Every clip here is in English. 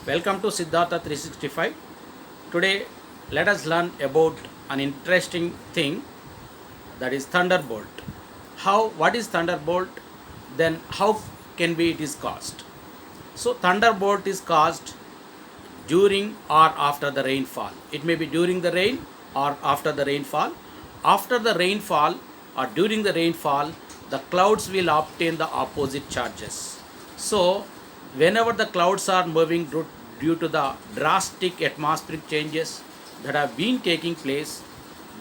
Welcome to Siddhartha 365. Today, let us learn about an interesting thing, that is thunderbolt. What is thunderbolt? Then how can be it is caused? So thunderbolt is caused during or after the rainfall. It may be during the rain or after the rainfall. After the rainfall or during the rainfall, the clouds will obtain the opposite charges. So, whenever the clouds are moving due to the drastic atmospheric changes that have been taking place,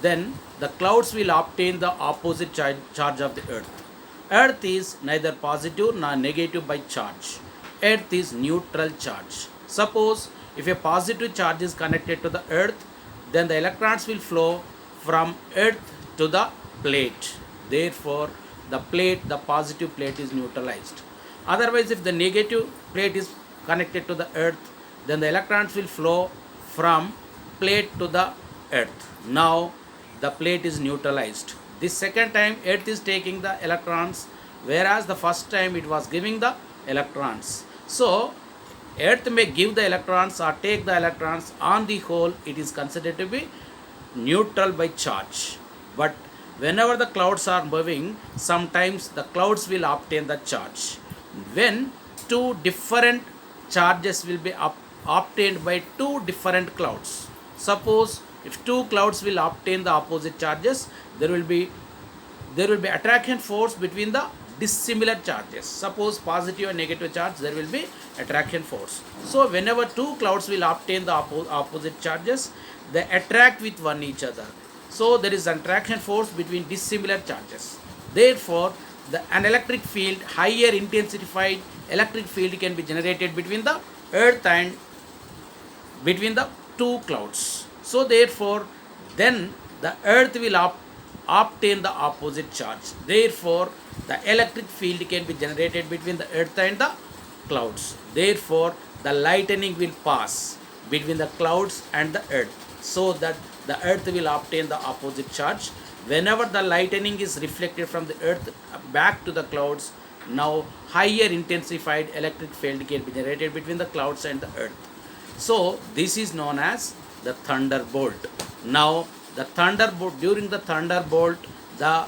then the clouds will obtain the opposite charge of the earth. Earth is neither positive nor negative by charge. Earth is neutral charge. Suppose if a positive charge is connected to the earth, then the electrons will flow from earth to the plate. Therefore, the positive plate is neutralized. Otherwise, if the negative plate is connected to the earth, then the electrons will flow from plate to the earth. Now, the plate is neutralized. This second time, earth is taking the electrons, whereas the first time it was giving the electrons. So, earth may give the electrons or take the electrons. On the whole, it is considered to be neutral by charge. But whenever the clouds are moving, sometimes the clouds will obtain the charge. When two different charges will be obtained by two different clouds. Suppose if two clouds will obtain the opposite charges, there will be attraction force between the dissimilar charges. Suppose positive and negative charge, there will be attraction force. So whenever two clouds will obtain the opposite charges, they attract with one each other. So there is an attraction force between dissimilar charges. Therefore, an electric field, higher intensified electric field, can be generated between the earth and between the two clouds. So therefore, then the earth will obtain the opposite charge. Therefore, the electric field can be generated between the earth and the clouds. Therefore, the lightning will pass between the clouds and the earth, so that the earth will obtain the opposite charge. Whenever the lightning is reflected from the earth back to the clouds, now higher intensified electric field can be generated between the clouds and the earth. So this is known as the thunderbolt. Now during the thunderbolt, the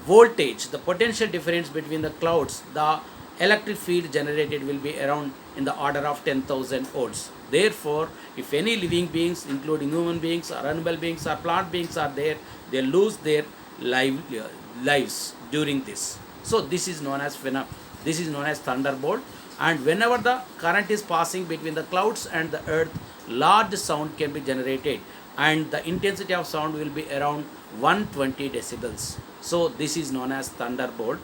voltage, the potential difference between the clouds, the electric field generated will be around in the order of 10,000 volts. Therefore, if any living beings, including human beings or animal beings or plant beings, are there, they lose their lives during this. So this is known as thunderbolt. And whenever the current is passing between the clouds and the earth, large sound can be generated, and the intensity of sound will be around 120 decibels. So this is known as thunderbolt,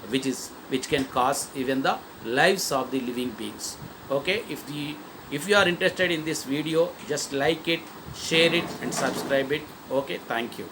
which can cause even the lives of the living beings. Okay, if you are interested in this video, just like it, share it and subscribe it. Okay, thank you.